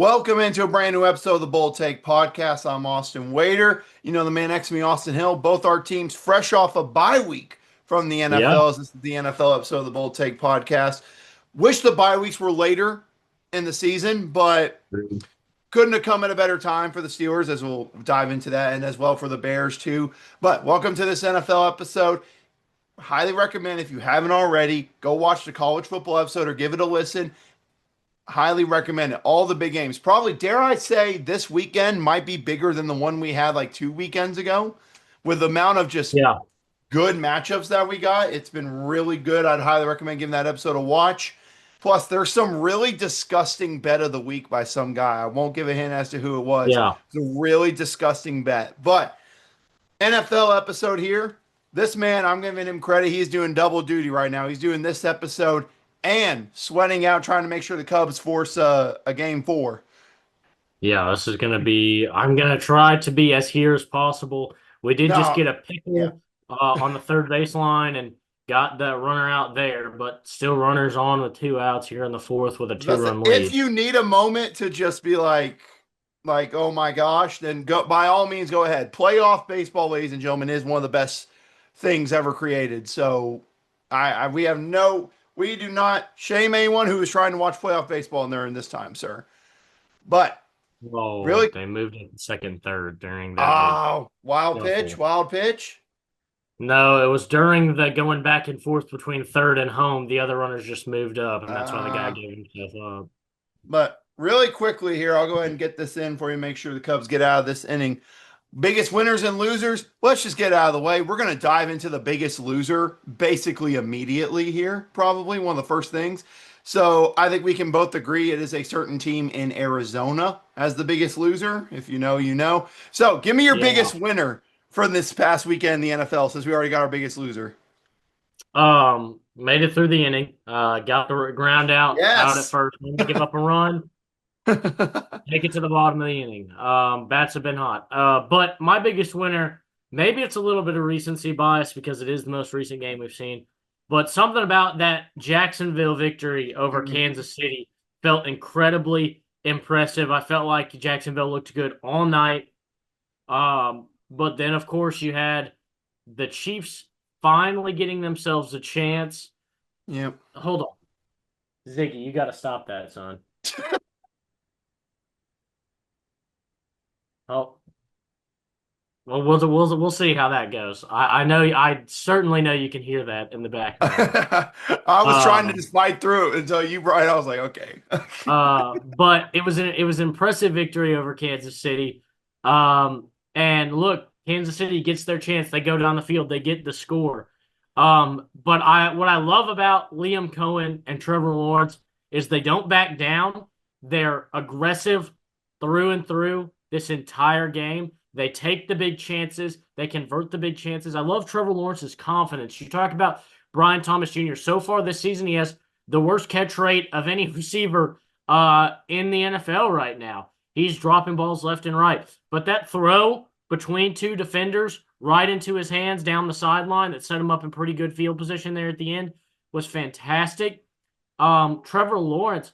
Welcome into a brand new episode of the Bull Take Podcast. I'm Austin Wader. You know the man next to me, Austin Hill. Both our teams fresh off a bye week from the Yeah. NFL. This is the NFL episode of the Bull Take Podcast. Wish the bye weeks were later in the season, but couldn't have come at a better time for the Steelers, as we'll dive into that, and as well for the Bears too. But welcome to this NFL episode. Highly recommend, if you haven't already, go watch the college football episode or give it a listen. Highly recommend it. All the big games. Probably, dare I say, this weekend might be bigger than the one we had like 2 weekends ago. With the amount of just Yeah. good matchups that we got, it's been really good. I'd highly recommend giving that episode a watch. Plus, there's some really disgusting bet of the week by some guy. I won't give a hint as to who it was. Yeah. It's a really disgusting bet. But NFL episode here. This man, I'm giving him credit. He's doing double duty right now. He's doing this episode and sweating out trying to make sure the Cubs force a game four. Yeah. This is going to be, I'm going to try to be as here as possible. We did just No, get a yeah. pickle on the third baseline and got that runner out there, but still runners on with two outs here in the fourth with a Listen, two-run if lead. you need a moment to just be like, oh my gosh, then go by all means go ahead. Playoff baseball, ladies and gentlemen, is one of the best things ever created. So we do not shame anyone who is trying to watch playoff baseball during this time, sir. But Oh, really, they moved it to second, third during that little shuffle. wild pitch. No, it was during the going back and forth between third and home. The other runners just moved up, and that's why the guy Uh, gave himself up. but really quickly here, I'll go ahead and get this in for you, make sure the Cubs get out of this inning. Biggest winners and losers. Let's just get out of the way. We're going to dive into the biggest loser basically immediately here, probably one of the first things. So I think we can both agree it is a certain team in Arizona as the biggest loser. If you know, you know. So give me your Yeah. biggest winner for this past weekend in the NFL since we already got our biggest loser. Made it through the inning. Got the ground out at Yes. first. Didn't give up a run. Take it to the bottom of the inning. Bats have been hot. But my biggest winner, maybe it's a little bit of recency bias because it is the most recent game we've seen. But something about that Jacksonville victory over Kansas City felt incredibly impressive. I felt like Jacksonville looked good all night. But then, of course, you had the Chiefs finally getting themselves a chance. Yep. Hold on. Ziggy, you got to stop that, son. Oh, well, we'll see how that goes. I know, I certainly know you can hear that in the background. I was trying to Um, just fight through it until you brought it. I was like, okay. but it was an impressive victory over Kansas City. And look, Kansas City gets their chance. They go down the field. They get the score. But what I love about Liam Cohen and Trevor Lawrence is they don't back down. They're aggressive through and through this entire game. They take the big chances. They convert the big chances. I love Trevor Lawrence's confidence. You talk about Brian Thomas Jr. So far this season, he has the worst catch rate of any receiver in the NFL right now. He's dropping balls left and right. But that throw between two defenders right into his hands down the sideline that set him up in pretty good field position there at the end was fantastic. Trevor Lawrence,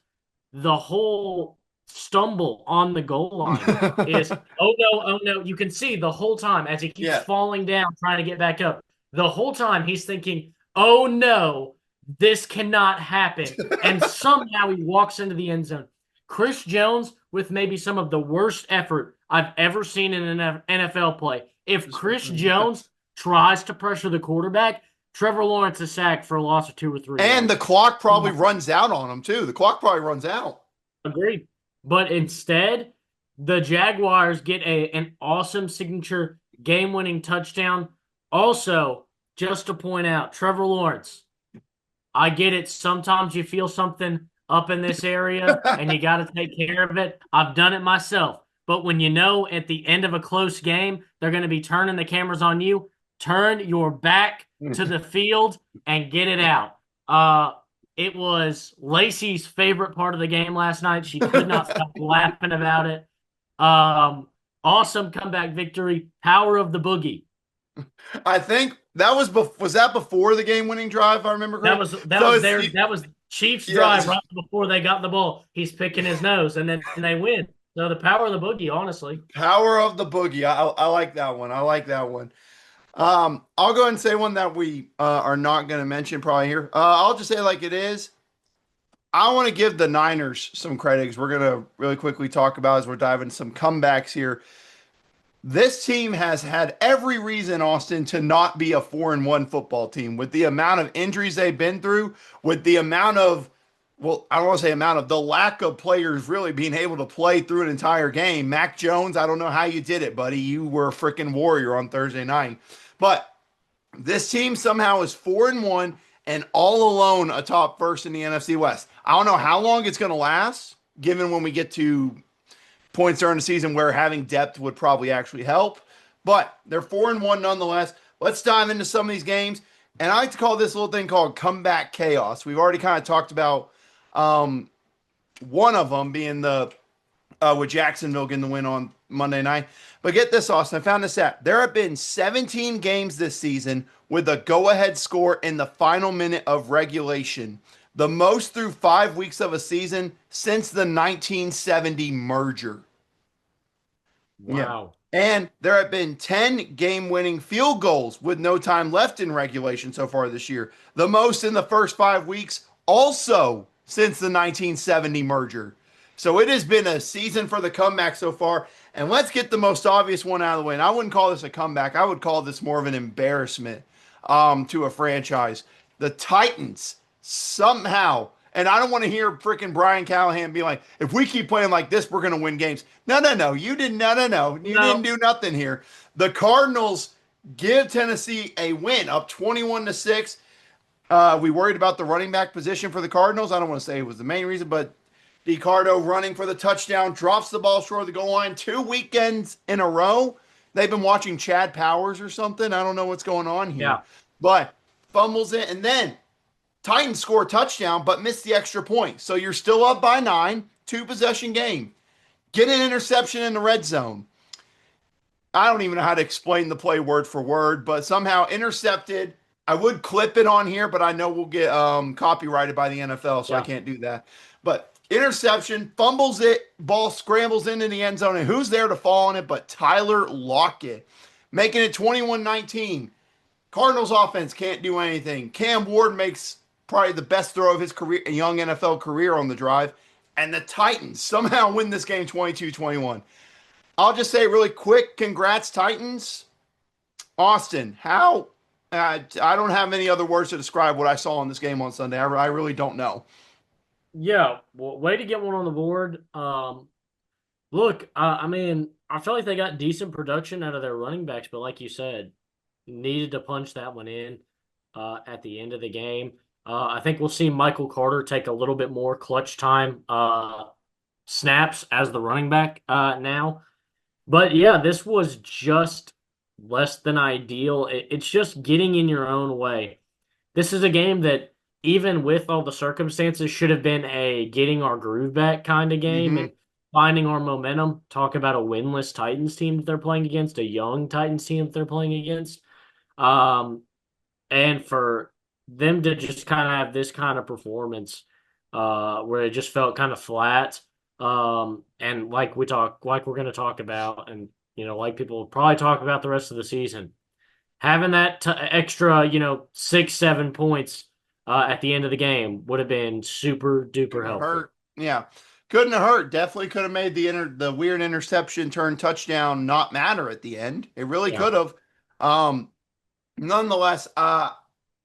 the whole stumble on the goal line is, oh no, oh no. You can see the whole time as he keeps Yeah. falling down, trying to get back up. The whole time he's thinking, oh no, this cannot happen. And somehow he walks into the end zone. Chris Jones with maybe some of the worst effort I've ever seen in an NFL play. If Chris Jones tries to pressure the quarterback, Trevor Lawrence is sacked for a loss of 2 or 3 And the yards. clock probably runs out on him too. The clock probably runs out. Agreed. But instead, the Jaguars get an awesome signature game-winning touchdown. Also, just to point out, Trevor Lawrence, I get it. Sometimes you feel something up in this area and you got to take care of it. I've done it myself. But when you know at the end of a close game, they're going to be turning the cameras on you, turn your back to the field and get it out. It was Lacey's favorite part of the game last night. She could not stop laughing about it. Awesome comeback victory. Power of the boogie. I think that was that before the game-winning drive, if I remember That correct. was So it's that was Chiefs yeah, drive right before they got the ball. He's picking his nose, and then they win. So the power of the boogie, honestly. power of the boogie. I like that one. I like that one. I'll go ahead and say one that we are not going to mention probably here. I'll just say like it is. I want to give the Niners some credit because we're going to really quickly talk about as we're diving some comebacks here. This team has had every reason, Austin, to not be a 4-1 football team with the amount of injuries they've been through, with the amount of, well, I don't want to say amount of, the lack of players really being able to play through an entire game. Mac Jones, I don't know how you did it, buddy. You were a freaking warrior on Thursday night. But this team somehow is 4-1 and all alone atop first in the NFC West. I don't know how long it's going to last, given when we get to points during the season where having depth would probably actually help. But they're 4-1 nonetheless. Let's dive into some of these games. And I like to call this little thing called comeback chaos. We've already kind of talked about one of them being the with Jacksonville getting the win on Monday night. But get this, Austin. I found this out. There have been 17 games this season with a go-ahead score in the final minute of regulation, the most through 5 weeks of a season since the 1970 merger. Yeah. Wow. And there have been 10 game winning field goals with no time left in regulation so far this year, the most in the first 5 weeks, also since the 1970 merger. So it has been a season for the comeback so far. And let's get the most obvious one out of the way. And I wouldn't call this a comeback, I would call this more of an embarrassment to a franchise. The Titans somehow, and I don't want to hear freaking Brian Callahan be like, if we keep playing like this, we're going to win games. No, no, no. You didn't. No, no, no. You didn't No. do nothing here. The Cardinals give Tennessee a win up 21-6. We worried about the running back position for the Cardinals. I don't want to say it was the main reason, but DiCardo running for the touchdown, drops the ball short of the goal line 2 weekends in a row. They've been watching Chad Powers or something. I don't know what's going on here. Yeah. But fumbles it, and then Titans score a touchdown, but miss the extra point. So you're still up by 9, 2 possession game. Get an interception in the red zone. I don't even know how to explain the play word for word, but somehow intercepted. I would clip it on here, but I know we'll get copyrighted by the NFL, so I Yeah. can't do that. But interception, fumbles it, ball scrambles into the end zone, and who's there to fall on it but Tyler Lockett, making it 21-19. Cardinals offense can't do anything. Cam Ward makes probably the best throw of his career, young NFL career on the drive, and the Titans somehow win this game 22-21. I'll just say really quick, congrats Titans. Austin, how I don't have any other words to describe what I saw in this game on Sunday. I really don't know. Yeah. Well, way to get one on the board. Look, I mean, I feel like they got decent production out of their running backs, but like you said, needed to punch that one in at the end of the game. I think we'll see Michael Carter take a little bit more clutch time snaps as the running back now. But yeah, this was just less than ideal. It's just getting in your own way. This is a game that, even with all the circumstances, should have been a getting our groove back kind of game Mm-hmm. and finding our momentum. Talk about a winless Titans team that they're playing against, a young Titans team that they're playing against. Um, and for them to just kind of have this kind of performance, where it just felt kind of flat, and like we're going to talk about, and like people will probably talk about the rest of the season, having that extra, 6, 7 points at the end of the game would have been super duper Couldn't have helpful. hurt. Yeah. Couldn't have hurt. Definitely could have made the weird interception turn touchdown not matter at the end. It really Yeah. could have. Um, nonetheless,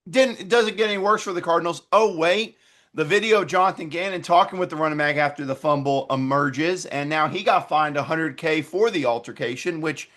didn't it doesn't get any worse for the Cardinals. Oh wait, the video of Jonathan Gannon talking with the running back after the fumble emerges, and now he got fined 100K for the altercation, which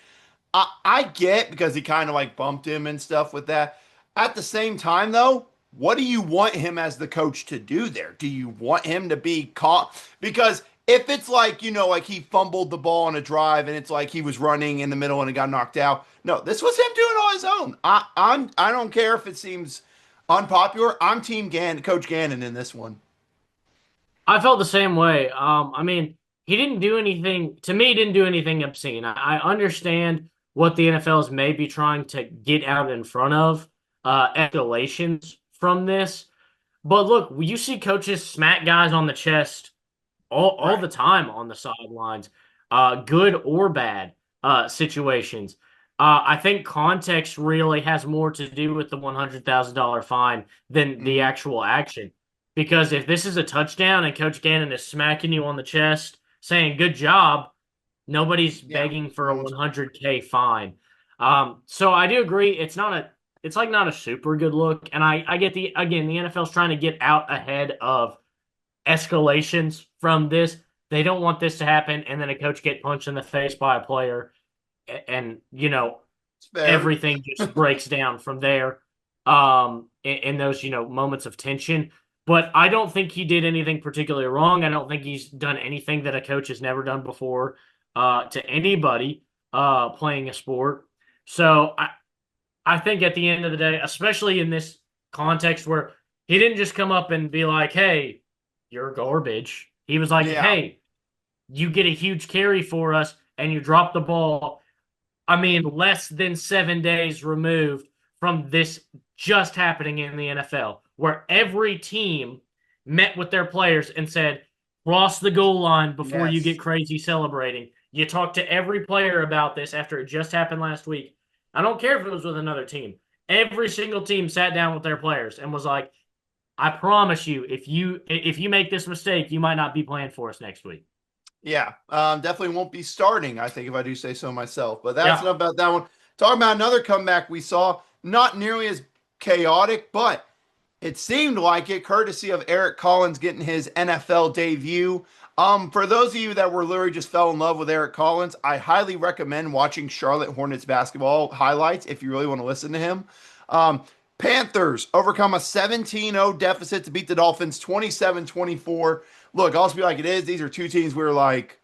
I get because he kind of like bumped him and stuff with that. At the same time, though, what do you want him as the coach to do there? Do you want him to be caught? Because if it's like, like he fumbled the ball on a drive and it's like he was running in the middle and it got knocked out. No, this was him doing it on his own. I don't care if it seems unpopular. I'm Team Gannon, Coach Gannon in this one. I felt the same way. I mean, he didn't do anything to me. He didn't do anything obscene. I understand what the NFL is maybe trying to get out in front of escalations from this. But look, you see coaches smack guys on the chest all Right. the time on the sidelines, good or bad situations. I think context really has more to do with the $100,000 fine than the Hmm. actual action. Because if this is a touchdown and Coach Gannon is smacking you on the chest saying "good job," nobody's Yeah. begging for No a one's. 100K fine. So I do agree it's like not a super good look. And I get the again the NFL's trying to get out ahead of escalations from this. They don't want this to happen, and then a coach get punched in the face by a player, and It's fair. everything just breaks down from there. In those moments of tension. But I don't think he did anything particularly wrong. I don't think he's done anything that a coach has never done before to anybody playing a sport. So I think at the end of the day, especially in this context where he didn't just come up and be like, "Hey, you're garbage." He was like, Yeah. "Hey, you get a huge carry for us and you drop the ball." I mean, less than 7 days removed from this just happening in the NFL, where every team met with their players and said, cross the goal line before you get Yes. crazy celebrating. You talk to every player about this after it just happened last week. I don't care if it was with another team. Every single team sat down with their players and was like, I promise you, if you make this mistake, you might not be playing for us next week. Yeah, definitely won't be starting, I think, if I do say so myself. But that's Yeah. enough about that one. Talking about another comeback we saw, not nearly as chaotic, but it seemed like it, courtesy of Eric Collins getting his NFL debut. For those of you that were literally just fell in love with Eric Collins, I highly recommend watching Charlotte Hornets basketball highlights if you really want to listen to him. Um, Panthers overcome a 17-0 deficit to beat the Dolphins 27-24. Look, I'll just be like it is. These are two teams we were like,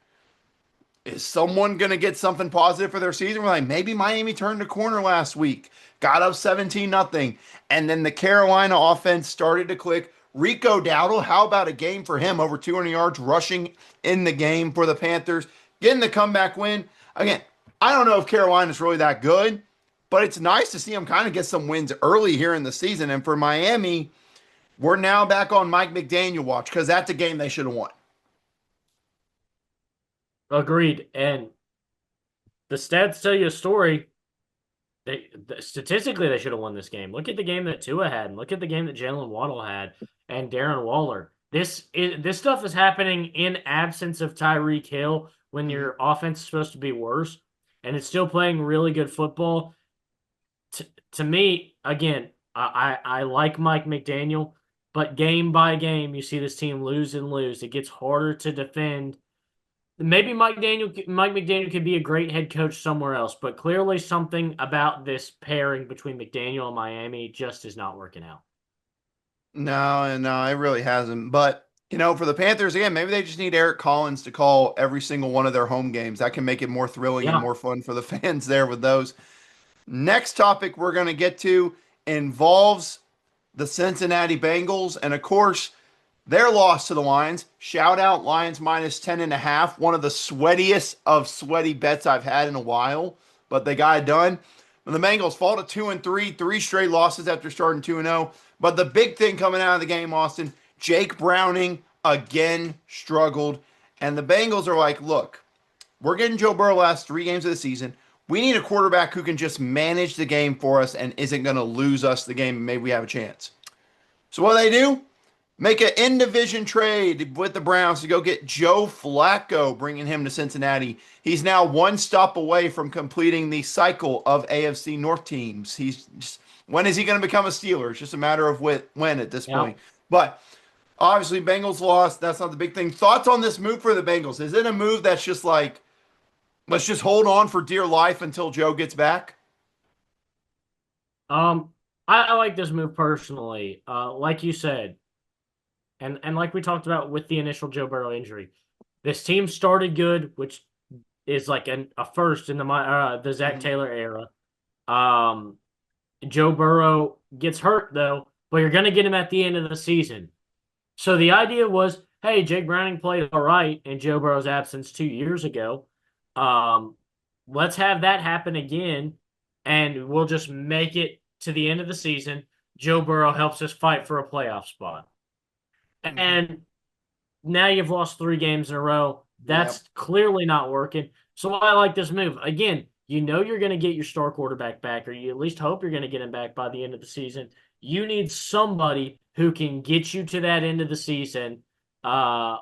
is someone going to get something positive for their season? We're like, maybe Miami turned a corner last week, got up 17 nothing, and then the Carolina offense started to click. Rico Dowdle, how about a game for him? Over 200 yards rushing in the game for the Panthers, getting the comeback win. Again, I don't know if Carolina's really that good, but it's nice to see them kind of get some wins early here in the season. And for Miami, we're now back on Mike McDaniel watch because that's a game they should have won. Agreed. And the stats tell you a story. Statistically, they should have won this game. Look at the game that Tua had, and look at the game that Jalen Waddle had, and Darren Waller. This stuff is happening in absence of Tyreek Hill when Mhm. your offense is supposed to be worse, and it's still playing really good football. To me, again, I like Mike McDaniel, but game by game, you see this team lose and lose. It gets harder to defend. Maybe Mike McDaniel could be a great head coach somewhere else, but clearly something about this pairing between McDaniel and Miami just is not working out. No, no, it really hasn't. But, for the Panthers, again, maybe they just need Eric Collins to call every single one of their home games. That can make it more thrilling and Yeah. more fun for the fans there with those. Next topic we're going to get to involves the Cincinnati Bengals. And of course, their loss to the Lions. Shout out Lions minus 10.5. One of the sweatiest of sweaty bets I've had in a while, but they got it done. And the Bengals fall to 2-3, three straight losses after starting 2-0. But the big thing coming out of the game, Austin, Jake Browning again struggled. And the Bengals are like, look, we're getting Joe Burrow last 3 games of the season. We need a quarterback who can just manage the game for us and isn't going to lose us the game, and maybe we have a chance. So what do? Make an in division trade with the Browns to go get Joe Flacco, bringing him to Cincinnati. He's now one stop away from completing the cycle of AFC North teams. When is he going to become a Steeler? It's just a matter of when at this Yeah. point. But obviously, Bengals lost. That's not the big thing. Thoughts on this move for the Bengals? Is it a move that's just like, let's just hold on for dear life until Joe gets back? Um, I like this move personally. Like you said, and like we talked about with the initial Joe Burrow injury, this team started good, which is like a first in the Zach Mhm. Taylor era. Um, Joe Burrow gets hurt though, but you're going to get him at the end of the season. So the idea was, hey, Jake Browning played all right in Joe Burrow's absence 2 years ago. Um, let's have that happen again, and we'll just make it to the end of the season. Joe Burrow helps us fight for a playoff spot. Mhm. And now you've lost 3 games in a row. Yep. That's clearly not working. So I like this move. Again, you know you're going to get your star quarterback back, or you at least hope you're going to get him back by the end of the season. You need somebody who can get you to that end of the season, as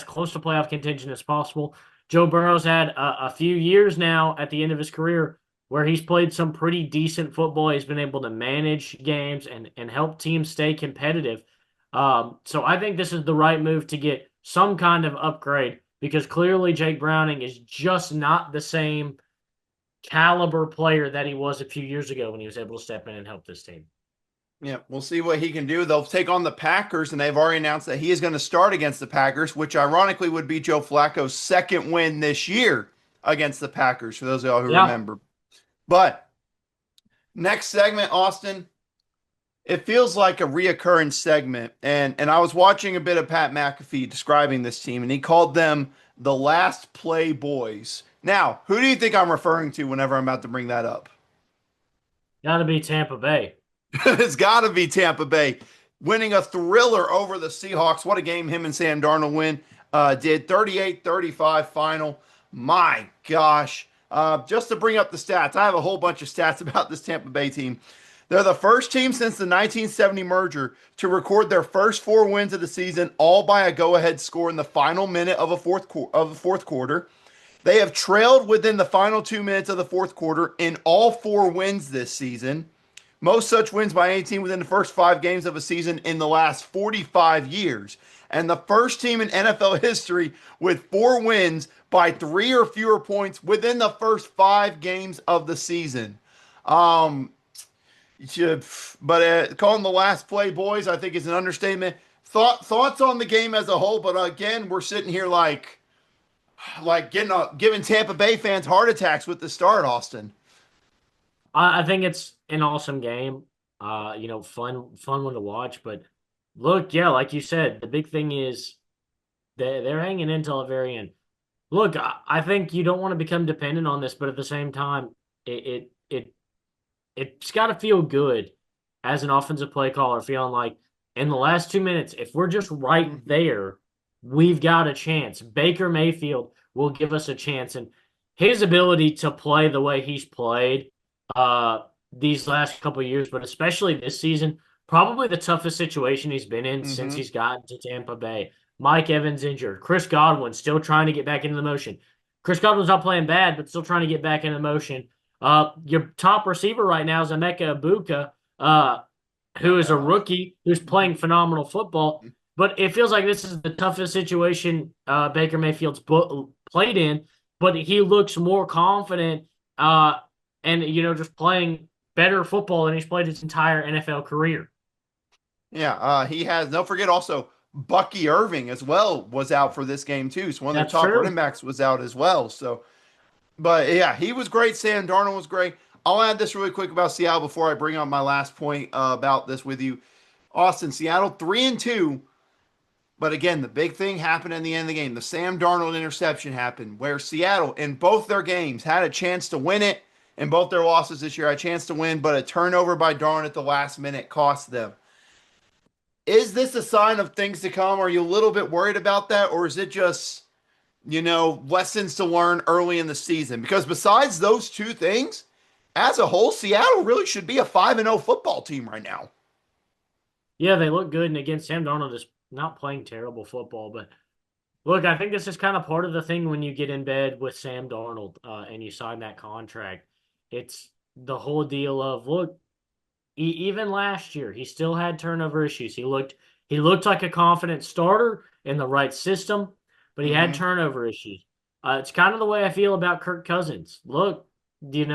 close to playoff contention as possible. Joe Burrow's had a few years now at the end of his career where he's played some pretty decent football. He's been able to manage games and help teams stay competitive. So I think this is the right move to get some kind of upgrade because clearly Jake Browning is just not the same caliber player that he was a few years ago when he was able to step in and help this team. Yeah, we'll see what he can do. They'll take on the Packers, and they've already announced that he is going to start against the Packers, which ironically would be Joe Flacco's second win this year against the Packers, for those of y'all who Yeah, remember. But next segment, Austin, it feels like a reoccurring segment. And I was watching a bit of Pat McAfee describing this team, and he called them the last play boys. Now, who do you think I'm referring to whenever I'm about to bring that up? got to be Tampa Bay. It's got to be Tampa Bay winning a thriller over the Seahawks. What a game him and Sam Darnold did 38-35 final. My gosh. Just to bring up the stats, I have a whole bunch of stats about this Tampa Bay team. They're the first team since the 1970 merger to record their first 4 wins of the season, all by a go-ahead score in the final minute of the fourth quarter. They have trailed within the final 2 minutes of the fourth quarter in all 4 wins this season. Most such wins by any team within the first 5 games of a season in the last 45 years. And the first team in NFL history with 4 wins by 3 or fewer points within the first 5 games of the season. Um, but calling the last play boys, I think, is an understatement. Thoughts on the game as a whole, but again, we're sitting here like giving Tampa Bay fans heart attacks with the start, Austin. I think it's an awesome game. Fun one to watch. But look, yeah, like you said, the big thing is they're hanging in till the very end. Look, I think you don't want to become dependent on this, but at the same time, it's got to feel good as an offensive play caller, feeling like in the last 2 minutes, if we're just right Mm-hmm. there, we've got a chance. Baker Mayfield will give us a chance, and his ability to play the way he's played these last couple of years, but especially this season, probably the toughest situation he's been in since Mm-hmm. he's gotten to Tampa Bay. Mike Evans injured. Chris Godwin still trying to get back into the motion. Chris Godwin's not playing bad, but still trying to get back into motion. Your top receiver right now is Emeka Ibuka, who Not is a bad. rookie who's playing phenomenal football. But it feels like this is the toughest situation Baker Mayfield's played in. But he looks more confident, and just playing better football than he's played his entire NFL career. Yeah, he has. Don't forget also Bucky Irving as well was out for this game too. So one of their That's top running true. backs was out as well. So, but yeah, he was great. Sam Darnold was great. I'll add this really quick about Seattle before I bring up my last point about this with you. Austin, Seattle 3-2. But again, the big thing happened in the end of the game. The Sam Darnold interception happened where Seattle, in both their games, had a chance to win it. In both their losses this year, had a chance to win, but a turnover by Darnold at the last minute cost them. Is this a sign of things to come? Are you a little bit worried about that? Or is it just, lessons to learn early in the season? Because besides those two things, as a whole, Seattle really should be a 5-0 football team right now. Yeah, they look good. And again, Sam Darnold is not playing terrible football. But look, I think this is kind of part of the thing when you get in bed with Sam Darnold and you sign that contract. It's the whole deal of, look, even last year, he still had turnover issues. He looked like a confident starter in the right system, but he had Mm-hmm. turnover issues. It's kind of the way I feel about Kirk Cousins. Look,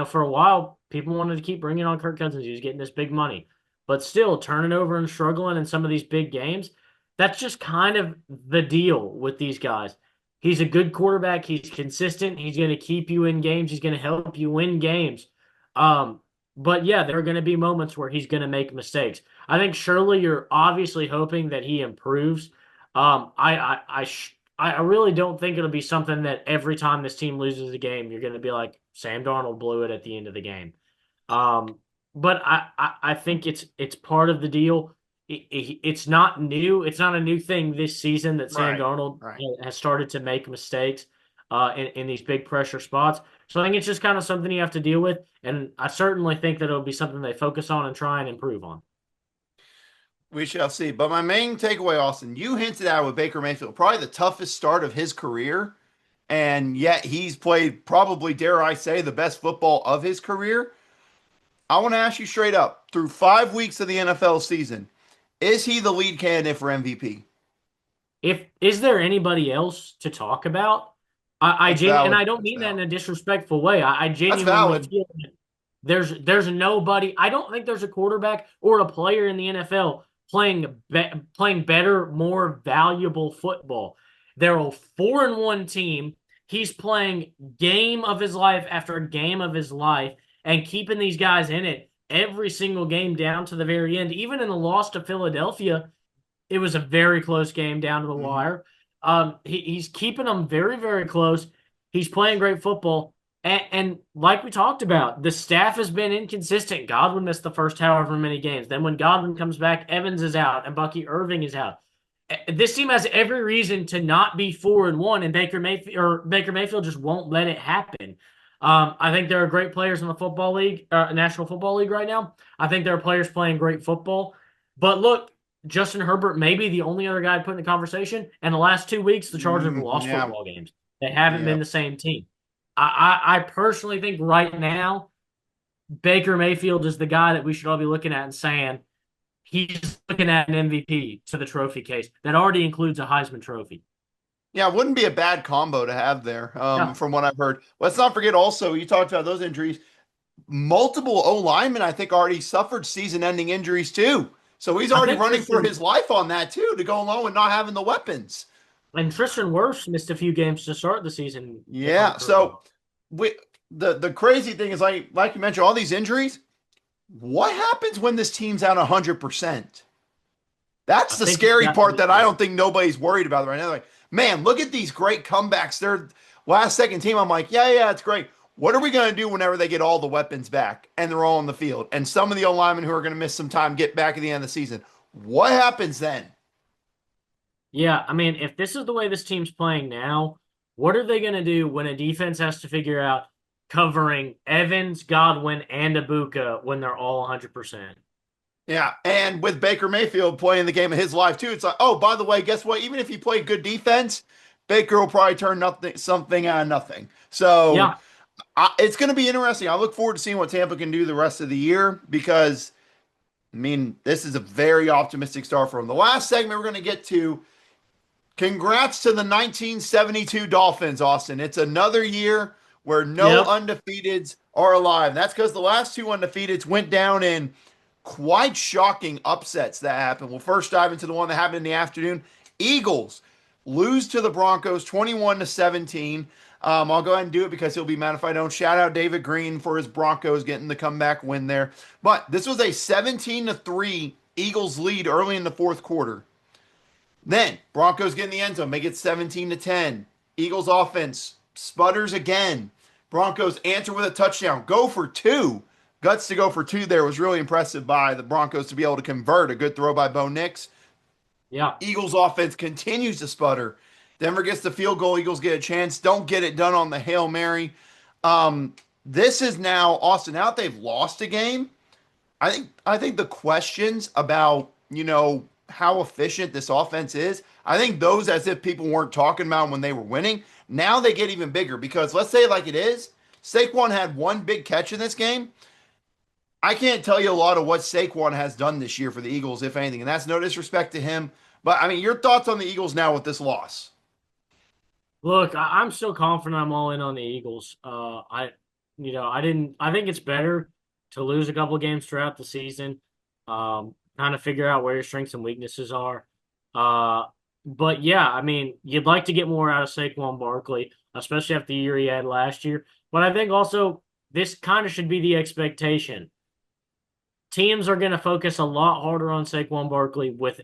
for a while, people wanted to keep bringing on Kirk Cousins. He was getting this big money, but still turning over and struggling in some of these big games. That's just kind of the deal with these guys. He's a good quarterback. He's consistent. He's going to keep you in games. He's going to help you win games. Um, but yeah, there are going to be moments where he's going to make mistakes. I think surely you're obviously hoping that he improves. I really don't think it'll be something that every time this team loses a game, you're going to be like, Sam Darnold blew it at the end of the game. Um, but I think it's part of the deal. It's not new. It's not a new thing this season that Sam Right. Darnold Right. has started to make mistakes in these big pressure spots. So I think it's just kind of something you have to deal with. And I certainly think that it'll be something they focus on and try and improve on. We shall see. But my main takeaway, Austin, you hinted at with Baker Mayfield, probably the toughest start of his career. And yet he's played probably, dare I say, the best football of his career. I want to ask you straight up through 5 weeks of the NFL season, is he the lead candidate for MVP? If is there anybody else to talk about? That's valid. I don't That's mean that in valid. a disrespectful way. I That's genuinely valid. feel that there's nobody. I don't think there's a quarterback or a player in the NFL playing better, more valuable football. They're a 4-1 team. He's playing game of his life after game of his life and keeping these guys in it every single game down to the very end. Even in the loss to Philadelphia, it was a very close game down to the Hmm. wire. He's keeping them very, very close. He's playing great football. And like we talked about, the staff has been inconsistent. Godwin missed the first however many games. Then when Godwin comes back, Evans is out and Bucky Irving is out. This team has every reason to not be 4-1, and Baker Mayfield just won't let it happen. I think there are great players in the football league, National Football League right now. I think there are players playing great football. But look, Justin Herbert may be the only other guy put in the conversation. And the last 2 weeks, the Chargers have lost Yeah. football games. They haven't Yeah. been the same team. I personally think right now, Baker Mayfield is the guy that we should all be looking at and saying he's looking at an MVP to the trophy case. That already includes a Heisman Trophy. Yeah, it wouldn't be a bad combo to have there, Yeah, from what I've heard. Let's not forget also, you talked about those injuries. Multiple O linemen, I think, already suffered season ending injuries too. So he's I already think running for Tristan his life on that too, to go along with not having the weapons. and Tristan Wirfs missed a few games to start the season, if I'm Yeah. correct. So we, the crazy thing is, like you mentioned, all these injuries. What happens when this team's out 100%? I That's the think he's scary got part that I yeah. don't think nobody's worried about right now. Like, man, look at these great comebacks. They're last second team. I'm like, yeah, it's great. What are we going to do whenever they get all the weapons back and they're all on the field? And some of the O linemen who are going to miss some time get back at the end of the season. What happens then? Yeah, I mean, if this is the way this team's playing now, what are they going to do when a defense has to figure out covering Evans, Godwin, and Ibuka when they're all 100%? Yeah, and with Baker Mayfield playing the game of his life too, it's like, oh, by the way, guess what? Even if he played good defense, Baker will probably turn nothing something out of nothing. So Yeah, it's going to be interesting. I look forward to seeing what Tampa can do the rest of the year because, I mean, this is a very optimistic start for them. The last segment we're going to get to. Congrats to the 1972 Dolphins, Austin. It's another year where no yep, undefeateds are alive. That's because the last two undefeateds went down in quite shocking upsets that happened. We'll first dive into the one that happened in the afternoon. Eagles lose to the Broncos 21-17. I'll go ahead and do it because he'll be mad if I don't. Shout out David Green for his Broncos getting the comeback win there. But this was a 17-3 Eagles lead early in the fourth quarter. Then Broncos get in the end zone, make it 17-10. Eagles offense sputters again. Broncos answer with a touchdown, go for two. Guts to go for two there was really impressive by the Broncos to be able to convert. A good throw by Bo Nix. yeah. Eagles offense continues to sputter. Denver gets the field goal. Eagles get a chance. Don't get it done on the Hail Mary. This is now Austin out. They've lost a game. I think the questions about, how efficient this offense is, I think those as if people weren't talking about when they were winning, now they get even bigger because let's say it like it is, Saquon had one big catch in this game. I can't tell you a lot of what Saquon has done this year for the Eagles, if anything, and that's no disrespect to him. But I mean, your thoughts on the Eagles now with this loss? Look, I'm still confident I'm all in on the Eagles. I didn't. I think it's better to lose a couple of games throughout the season, kind of figure out where your strengths and weaknesses are. Uh, but yeah, I mean, you'd like to get more out of Saquon Barkley, especially after the year he had last year. But I think also this kind of should be the expectation. Teams are going to focus a lot harder on Saquon Barkley with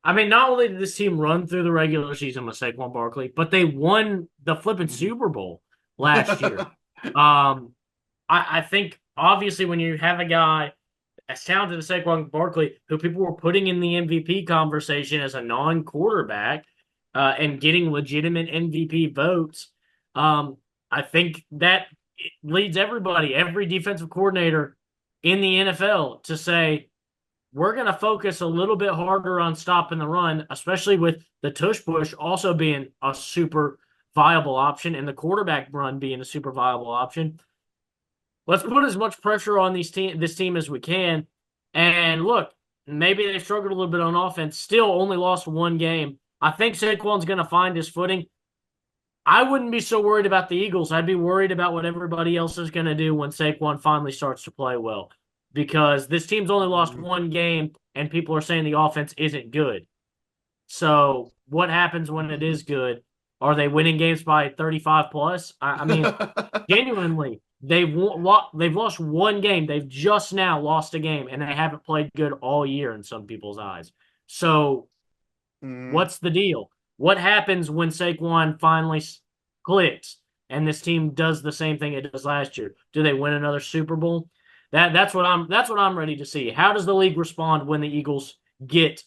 I mean, not only did this team run through the regular season with Saquon Barkley, but they won the flipping Super Bowl last year. Um, I think obviously when you have a guy as talented as Saquon Barkley, who people were putting in the MVP conversation as a non-quarterback, and getting legitimate MVP votes, I think that leads everybody, every defensive coordinator in the NFL, to say we're going to focus a little bit harder on stopping the run, especially with the tush push also being a super viable option and the quarterback run being a super viable option. Let's put as much pressure on this team as we can. And look, maybe they struggled a little bit on offense, still only lost one game. I think Saquon's going to find his footing. I wouldn't be so worried about the Eagles. I'd be worried about what everybody else is going to do when Saquon finally starts to play well, because this team's only lost one game and people are saying the offense isn't good. So what happens when it is good? Are they winning games by 35 plus? I mean, genuinely, they've lost one game. They've just now lost a game, and they haven't played good all year in some people's eyes. So what's the deal? What happens when Saquon finally clicks and this team does the same thing it does last year? Do they win another Super Bowl? That's what I'm ready to see. How does the league respond when the Eagles get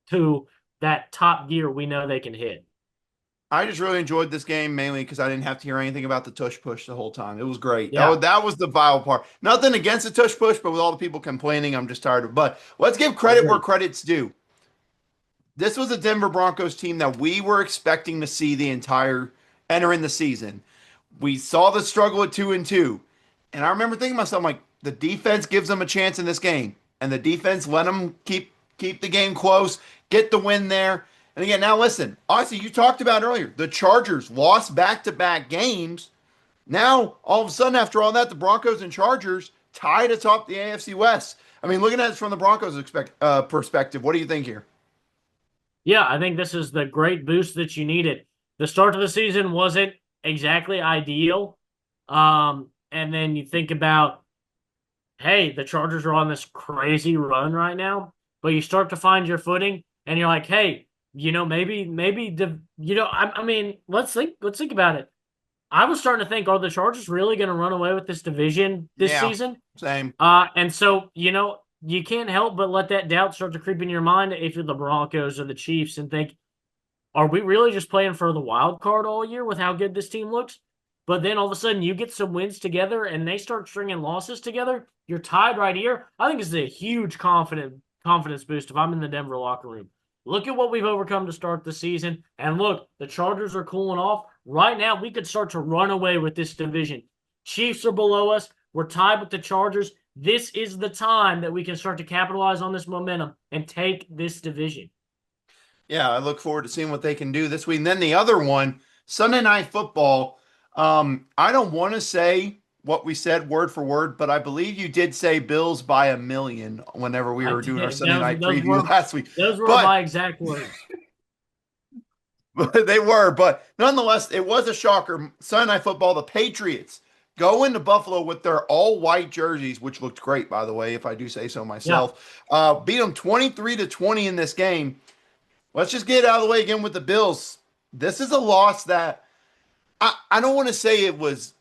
to that top gear we know they can hit? I just really enjoyed this game mainly because I didn't have to hear anything about the tush push the whole time. It was great. Yeah, That was the vile part. Nothing against the tush push, but with all the people complaining, I'm just tired of it. But let's give credit where agreed. credit's due. This was a Denver Broncos team that we were expecting to see the entire entering the season. We saw the struggle at 2-2. And I remember thinking to myself, like, the defense gives them a chance in this game. And the defense let them keep the game close, get the win there. And again, now listen, honestly, you talked about earlier, the Chargers lost back-to-back games. Now, all of a sudden, after all that, the Broncos and Chargers tied atop the AFC West. I mean, looking at it from the Broncos perspective, what do you think here? Yeah, I think this is the great boost that you needed. The start of the season wasn't exactly ideal. And then you think about, hey, the Chargers are on this crazy run right now, but you start to find your footing and you're like, hey, I mean, let's think about it. I was starting to think, are the Chargers really going to run away with this division this Yeah, season? same. And so, you can't help but let that doubt start to creep in your mind if you're the Broncos or the Chiefs and think, are we really just playing for the wild card all year with how good this team looks? But then all of a sudden you get some wins together and they start stringing losses together. You're tied right here. I think it's a huge confidence boost if I'm in the Denver locker room. Look at what we've overcome to start the season. And look, the Chargers are cooling off. Right now, we could start to run away with this division. Chiefs are below us. We're tied with the Chargers. This is the time that we can start to capitalize on this momentum and take this division. Yeah, I look forward to seeing what they can do this week. And then the other one, Sunday Night Football. I don't want to say what we said word for word, but I believe you did say Bills by 1,000,000 whenever we I were doing our did. Sunday night preview last week. Those were But my exact words. But they were, but nonetheless, it was a shocker. Sunday Night Football, the Patriots go into Buffalo with their all white jerseys, which looked great, by the way, if I do say so Yeah. myself. Beat them 23-20 in this game. Let's just get it out of the way again with the Bills. This is a loss that I don't want to say it was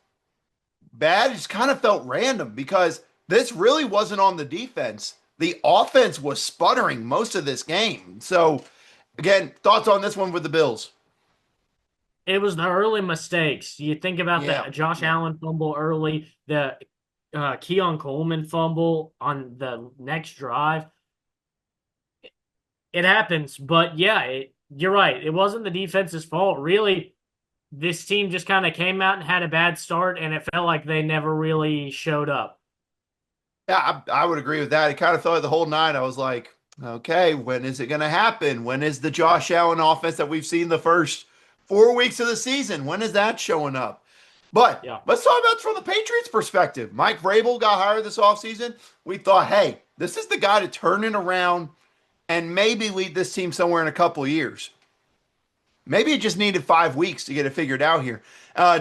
bad. It just kind of felt random because this really wasn't on the defense. The offense was sputtering most of this game. So, again, thoughts on this one with the Bills? It was the early mistakes. You think about Yeah. the Josh Allen fumble early, the Keon Coleman fumble on the next drive. It happens, but yeah, you're right. It wasn't the defense's fault. Really, this team just kind of came out and had a bad start, and it felt like they never really showed up. Yeah, I would agree with that. It kind of felt like the whole night I was like, okay, when is it going to happen? When is the Josh Allen offense that we've seen the first 4 weeks of the season? When is that showing up? But Yeah. let's talk about it from the Patriots' perspective. Mike Vrabel got hired this offseason. We thought, hey, this is the guy to turn it around and maybe lead this team somewhere in a couple of years. Maybe it just needed 5 weeks to get it figured out here.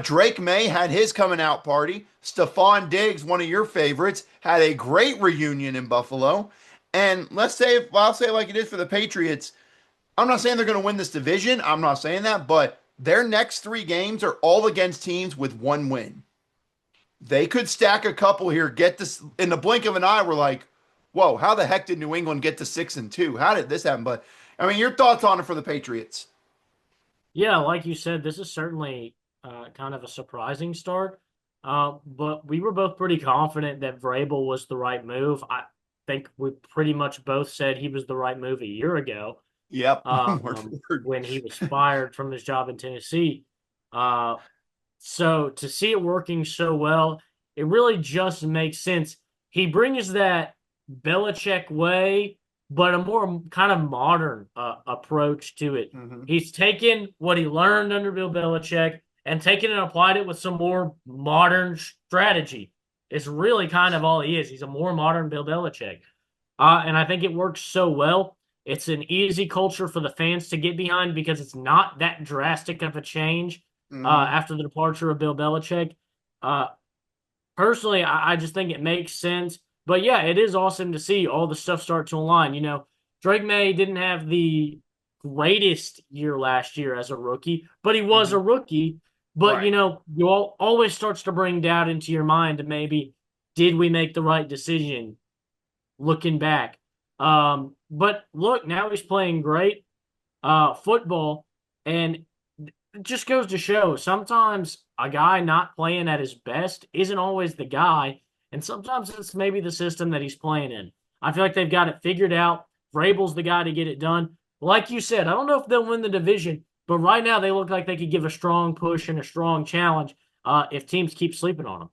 Drake May had his coming out party. Stephon Diggs, one of your favorites, had a great reunion in Buffalo. And I'll say it like it is for the Patriots. I'm not saying they're going to win this division. I'm not saying that, but their next 3 games are all against teams with 1 win. They could stack a couple here, get this in the blink of an eye. We're like, whoa, how the heck did New England get to 6-2? How did this happen? But I mean, your thoughts on it for the Patriots? Yeah, like you said, this is certainly kind of a surprising start. But we were both pretty confident that Vrabel was the right move. I think we pretty much both said he was the right move a year ago, Yep, word for um, word. when he was fired from his job in Tennessee. Uh, so to see it working so well, it really just makes sense. He brings that Belichick way, but a more kind of modern approach to it. Mm-hmm. He's taken what he learned under Bill Belichick and taken and applied it with some more modern strategy. It's really kind of all he is. He's a more modern Bill Belichick. And I think it works so well. It's an easy culture for the fans to get behind because it's not that drastic of a change Mm-hmm. after the departure of Bill Belichick. Uh, Personally, I just think it makes sense. But yeah, it is awesome to see all the stuff start to align. Drake May didn't have the greatest year last year as a rookie, but he was Mm-hmm. a rookie. But Right. you always starts to bring doubt into your mind. Maybe did we make the right decision? Looking back. But look, now he's playing great football, and it just goes to show sometimes a guy not playing at his best isn't always the guy, and sometimes it's maybe the system that he's playing in. I feel like they've got it figured out. Vrabel's the guy to get it done. Like you said, I don't know if they'll win the division, but right now they look like they could give a strong push and a strong challenge if teams keep sleeping on them.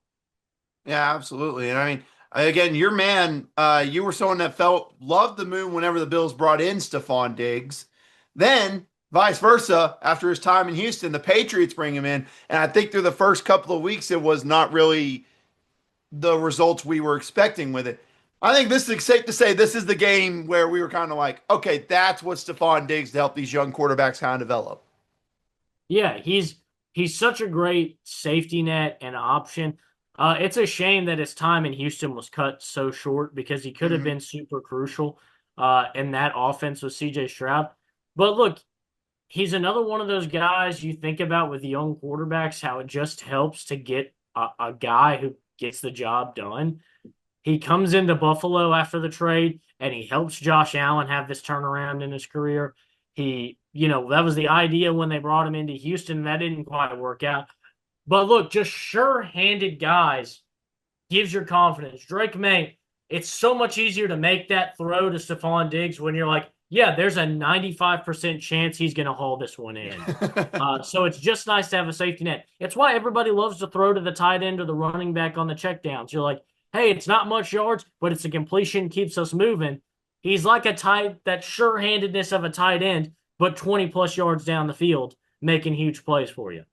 Yeah, absolutely. And I mean, again, your man, you were someone that felt loved the moon whenever the Bills brought in Stephon Diggs. Then, vice versa, after his time in Houston, the Patriots bring him in. And I think through the first couple of weeks, it was not really the results we were expecting with it. I think this is safe to say this is the game where we were kind of like, okay, that's what Stephon Diggs to help these young quarterbacks kind of develop. Yeah, he's such a great safety net and option. It's a shame that his time in Houston was cut so short because he could have Mm-hmm. been super crucial in that offense with CJ Stroud. But look, he's another one of those guys you think about with young quarterbacks, how it just helps to get a guy who gets the job done. He comes into Buffalo after the trade and he helps Josh Allen have this turnaround in his career. That was the idea when they brought him into Houston. That didn't quite work out. But look, just sure-handed guys gives your confidence. Drake May, it's so much easier to make that throw to Stephon Diggs when you're like, yeah, there's a 95% chance he's going to haul this one in. So it's just nice to have a safety net. It's why everybody loves to throw to the tight end or the running back on the checkdowns. You're like, hey, it's not much yards, but it's a completion, keeps us moving. He's like that sure-handedness of a tight end, but 20 plus yards down the field, making huge plays for you.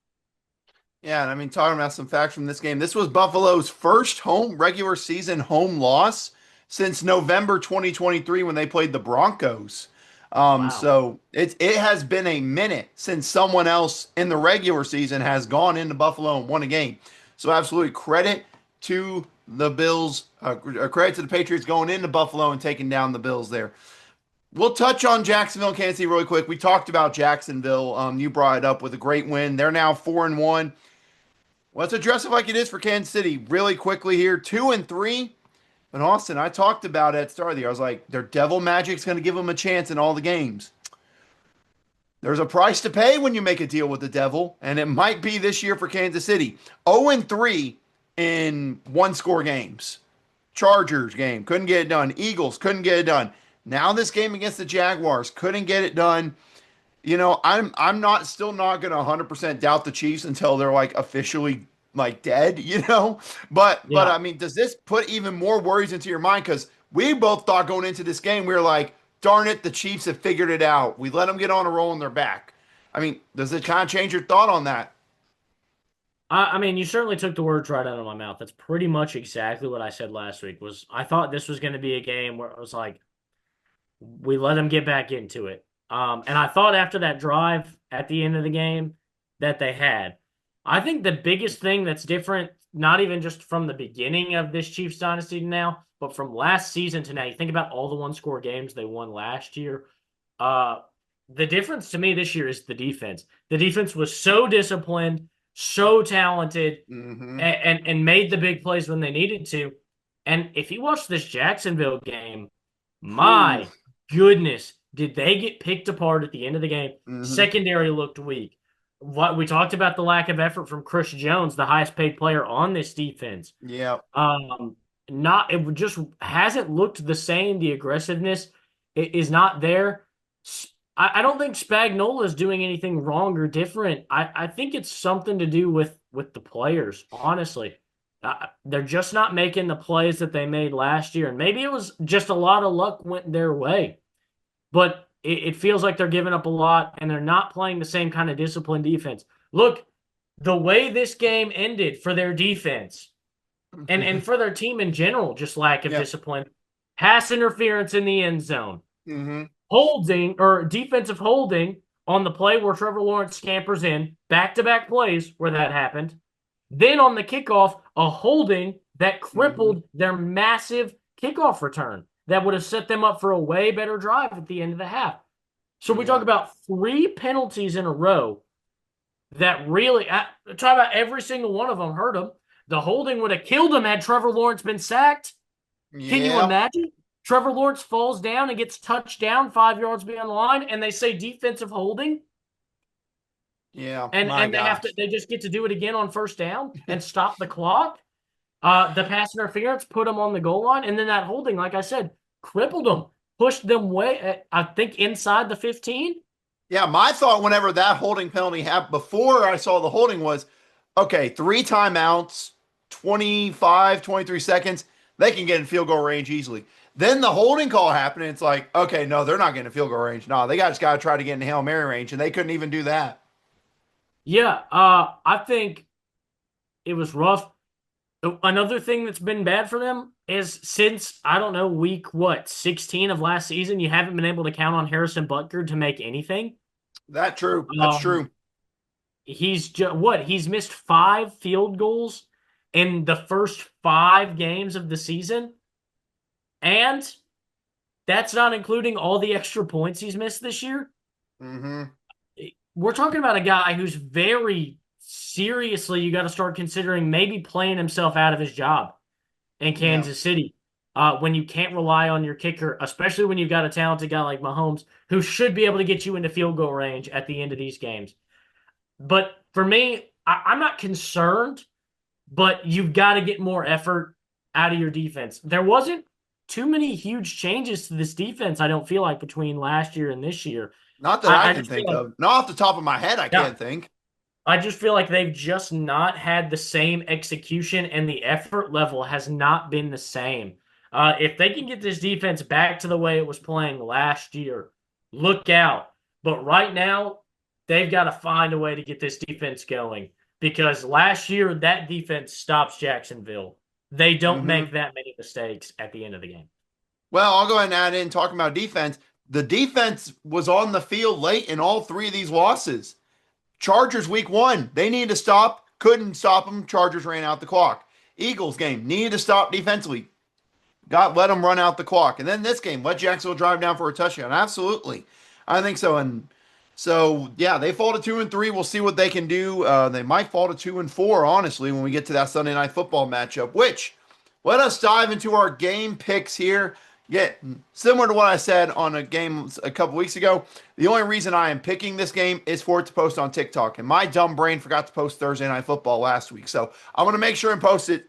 Yeah, and I mean, talking about some facts from this game, this was Buffalo's first home regular season home loss since November 2023 when they played the Broncos. Wow. So it has been a minute since someone else in the regular season has gone into Buffalo and won a game. So absolutely credit to the Bills, credit to the Patriots going into Buffalo and taking down the Bills there. We'll touch on Jacksonville and Kansas City really quick. We talked about Jacksonville. You brought it up with a great win. They're now 4-1. Let's address it like it is for Kansas City really quickly here. 2-3. And Austin, I talked about it at the start of the year. I was like, their devil magic's going to give them a chance in all the games. There's a price to pay when you make a deal with the devil, and it might be this year for Kansas City. 0-3 in one-score games. Chargers game, couldn't get it done. Eagles couldn't get it done. Now this game against the Jaguars, couldn't get it done. I'm not still not gonna 100% doubt the Chiefs until they're like officially like dead, But Yeah. I mean, does this put even more worries into your mind? Because we both thought going into this game, we were like, darn it, the Chiefs have figured it out. We let them get on a roll and they're back. I mean, does it kind of change your thought on that? I mean, you certainly took the words right out of my mouth. That's pretty much exactly what I said last week. Was I thought this was going to be a game where it was like we let them get back into it. And I thought after that drive at the end of the game that they had. I think the biggest thing that's different, not even just from the beginning of this Chiefs dynasty to now, but from last season to now. You think about all the one-score games they won last year. Uh, the difference to me this year is the defense. The defense was so disciplined, so talented, Mm-hmm. and made the big plays when they needed to. And if you watch this Jacksonville game, Ooh. my goodness, did they get picked apart at the end of the game? Mm-hmm. Secondary looked weak. What we talked about the lack of effort from Chris Jones, the highest paid player on this defense. Yeah. Um, not it just hasn't looked the same. The aggressiveness is not there. I don't think Spagnuolo is doing anything wrong or different. I think it's something to do with the players, honestly. They're just not making the plays that they made last year. And maybe it was just a lot of luck went their way. But it feels like they're giving up a lot and they're not playing the same kind of disciplined defense. Look, the way this game ended for their defense and for their team in general, just lack of Yeah. discipline, pass interference in the end zone, Mm-hmm. holding or defensive holding on the play where Trevor Lawrence scampers in, back-to-back plays where that happened. Then on the kickoff, a holding that Mm-hmm. crippled their massive kickoff return that would have set them up for a way better drive at the end of the half. So we talk Yeah. about 3 penalties in a row that really, talk about every single one of them hurt them. The holding would have killed him had Trevor Lawrence been sacked. Can you Yeah. imagine? Trevor Lawrence falls down and gets touched down 5 yards beyond the line, and they say defensive holding, Yeah. and My they gosh. just get to do it again on first down and stop the clock. The pass interference put them on the goal line, and then that holding, like I said, crippled them, pushed them way, I think, inside the 15. Yeah, my thought whenever that holding penalty happened before I saw the holding was, okay, 3 timeouts, 25, 23 seconds, they can get in field goal range easily. Then the holding call happened, and it's like, okay, no, they're not getting in field goal range. No, they just got to try to get in Hail Mary range, and they couldn't even do that. Yeah, I think it was rough. Another thing that's been bad for them is since, I don't know, week what, 16 of last season, you haven't been able to count on Harrison Butker to make anything. That true. That's Um, true. he's just what? He's missed 5 field goals in the first 5 games of the season, and that's not including all the extra points he's missed this year. Mm-hmm. We're talking about a guy who's very seriously, you got to start considering maybe playing himself out of his job in Yeah. Kansas City. When you can't rely on your kicker, especially when you've got a talented guy like Mahomes, who should be able to get you into field goal range at the end of these games. But for me, I'm not concerned, but you've got to get more effort out of your defense. There wasn't too many huge changes to this defense, I don't feel like, between last year and this year. Not that I I can just feel think like, of. Not off the top of my head, I yeah, can't think. I just feel like they've just not had the same execution and the effort level has not been the same. If they can get this defense back to the way it was playing last year, look out. But right now, they've got to find a way to get this defense going because last year, that defense stops Jacksonville. They don't Mm-hmm. make that many mistakes at the end of the game. Well, I'll go ahead and add in talking about defense. The defense was on the field late in all three of these losses. Chargers week 1, they needed to stop, couldn't stop them. Chargers ran out the clock. Eagles game needed to stop defensively. Got let them run out the clock. And then this game, let Jacksonville drive down for a touchdown. Absolutely. I think so. And so, yeah, they fall to 2-3. We'll see what they can do. They might fall to 2-4, honestly, when we get to that Sunday night football matchup, which let us dive into our game picks here. Yeah, similar to what I said on a game a couple weeks ago. The only reason I am picking this game is for it to post on TikTok. And my dumb brain forgot to post Thursday Night Football last week. So I'm going to make sure and post it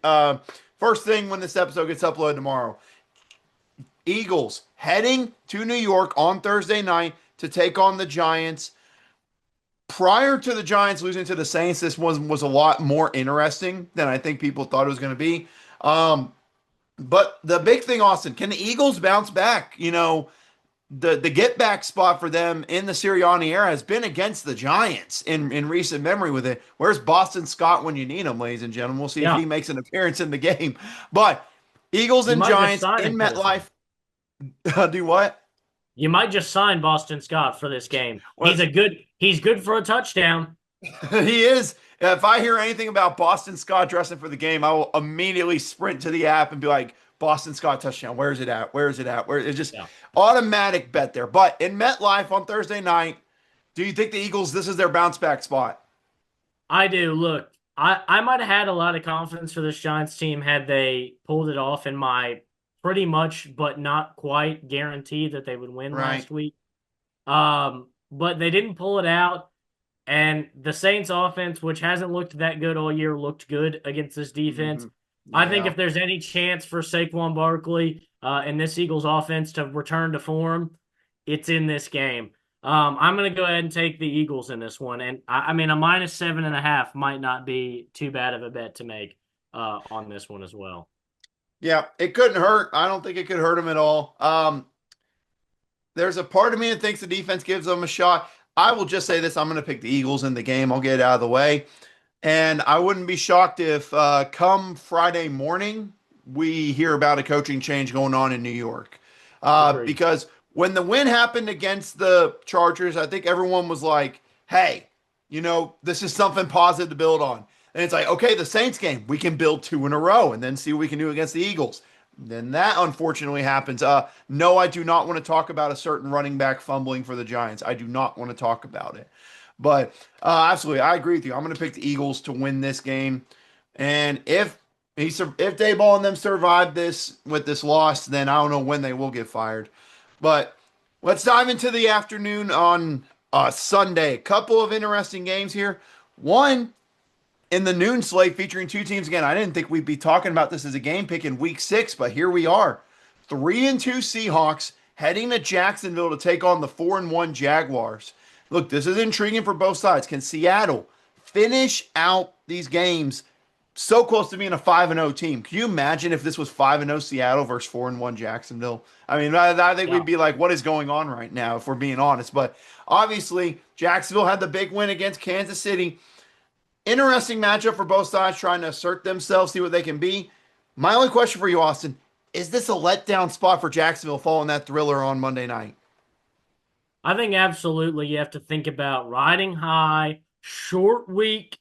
first thing when this episode gets uploaded tomorrow. Eagles heading to New York on Thursday night to take on the Giants. Prior to the Giants losing to the Saints, this was a lot more interesting than I think people thought it was going to be. But the big thing, Austin, can the Eagles bounce back? You know, the get back spot for them in the Sirianni era has been against the Giants in recent memory with it. Where's Boston Scott when you need him, ladies and gentlemen? We'll see if Yeah, he makes an appearance in the game. But Eagles you and might just Giants sign in him, Colson. MetLife do what? You might just sign Boston Scott for this game. Well, He's good for a touchdown. he is. If I hear anything about Boston Scott dressing for the game, I will immediately sprint to the app and be like, Boston Scott touchdown. Where's it at? Where is it at? Where it's just Yeah. automatic bet there. But in MetLife on Thursday night, do you think the Eagles, this is their bounce back spot? I do. Look, I might have had a lot of confidence for this Giants team had they pulled it off in my pretty much, but not quite guarantee that they would win Right. last week. But they didn't pull it out. And the Saints offense, which hasn't looked that good all year, looked good against this defense. Hmm. I think Yeah. if there's any chance for Saquon Barkley and this Eagles offense to return to form, it's in this game. I'm going to go ahead and take the Eagles in this one. And I mean, a -7.5 might not be too bad of a bet to make on this one as well. Yeah, it couldn't hurt. I don't think it could hurt them at all. There's a part of me that thinks the defense gives them a shot. I will just say this. I'm going to pick the Eagles in the game. I'll get it out of the way. And I wouldn't be shocked if come Friday morning, we hear about a coaching change going on in New York. Agreed. Because when the win happened against the Chargers, I think everyone was like, hey, this is something positive to build on. And it's like, okay, the Saints game, we can build two in a row and then see what we can do against the Eagles. Then that unfortunately happens. No, I do not want to talk about a certain running back fumbling for the Giants. I do not want to talk about it. But absolutely, I agree with you. I'm going to pick the Eagles to win this game. And if Dayball and them survive this with this loss, then I don't know when they will get fired. But let's dive into the afternoon on Sunday. A couple of interesting games here. One in the noon slate featuring two teams again. I didn't think we'd be talking about this as a game pick in week 6, but here we are. 3-2 Seahawks heading to Jacksonville to take on the 4-1 Jaguars. Look, this is intriguing for both sides. Can Seattle finish out these games so close to being a 5-0 team? Can you imagine if this was 5-0 Seattle versus 4-1 Jacksonville? I mean, I think Yeah. we'd be like, what is going on right now, if we're being honest? But obviously, Jacksonville had the big win against Kansas City. Interesting matchup for both sides trying to assert themselves, see what they can be. My only question for you, Austin, is this a letdown spot for Jacksonville following that thriller on Monday night? I think absolutely you have to think about riding high, short week,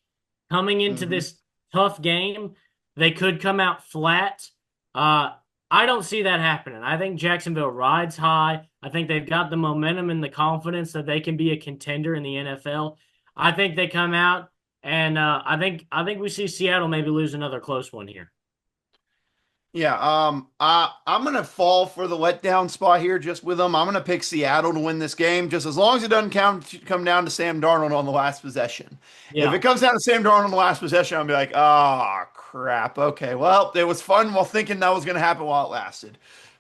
coming into Mm-hmm. this tough game. They could come out flat. Uh, I don't see that happening. I think Jacksonville rides high. I think they've got the momentum and the confidence that they can be a contender in the NFL. I think they come out and I think we see Seattle maybe lose another close one here. Yeah, I'm gonna fall for the letdown spot here just with them. I'm gonna pick Seattle to win this game, just as long as it doesn't come down to Sam Darnold on the last possession. If Yeah. it comes down to Sam Darnold on the last possession, I'll be like, oh crap. Okay, well, it was fun while thinking that was gonna happen while it lasted.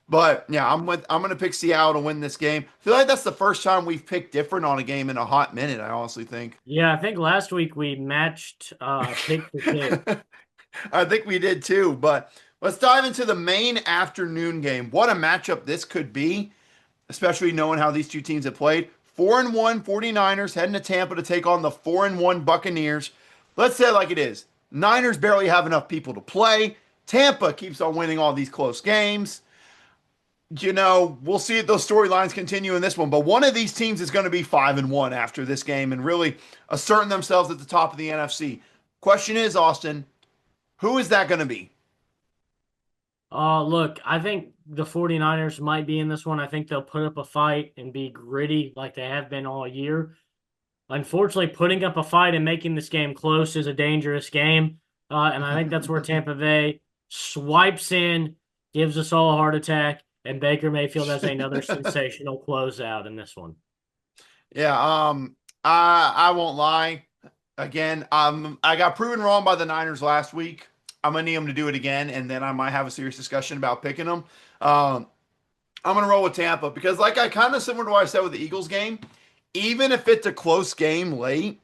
But yeah, I'm gonna pick Seattle to win this game. I feel like that's the first time we've picked different on a game in a hot minute, I honestly think. Yeah, I think last week we matched pick for pick. I think we did too, but let's dive into the main afternoon game. What a matchup this could be, especially knowing how these two teams have played. 4-1 49ers heading to Tampa to take on the 4-1 Buccaneers. Let's say it like it is. Niners barely have enough people to play. Tampa keeps on winning all these close games. We'll see if those storylines continue in this one, but one of these teams is going to be 5-1 after this game and really asserting themselves at the top of the NFC. Question is, Austin, who is that going to be? Look, I think the 49ers might be in this one. I think they'll put up a fight and be gritty like they have been all year. Unfortunately, putting up a fight and making this game close is a dangerous game. And I think that's where Tampa Bay swipes in, gives us all a heart attack, and Baker Mayfield has another sensational closeout in this one. Yeah, I won't lie. Again, I got proven wrong by the Niners last week. I'm gonna need them to do it again, and then I might have a serious discussion about picking them. I'm gonna roll with Tampa because, like I kind of similar to what I said with the Eagles game, even if it's a close game late,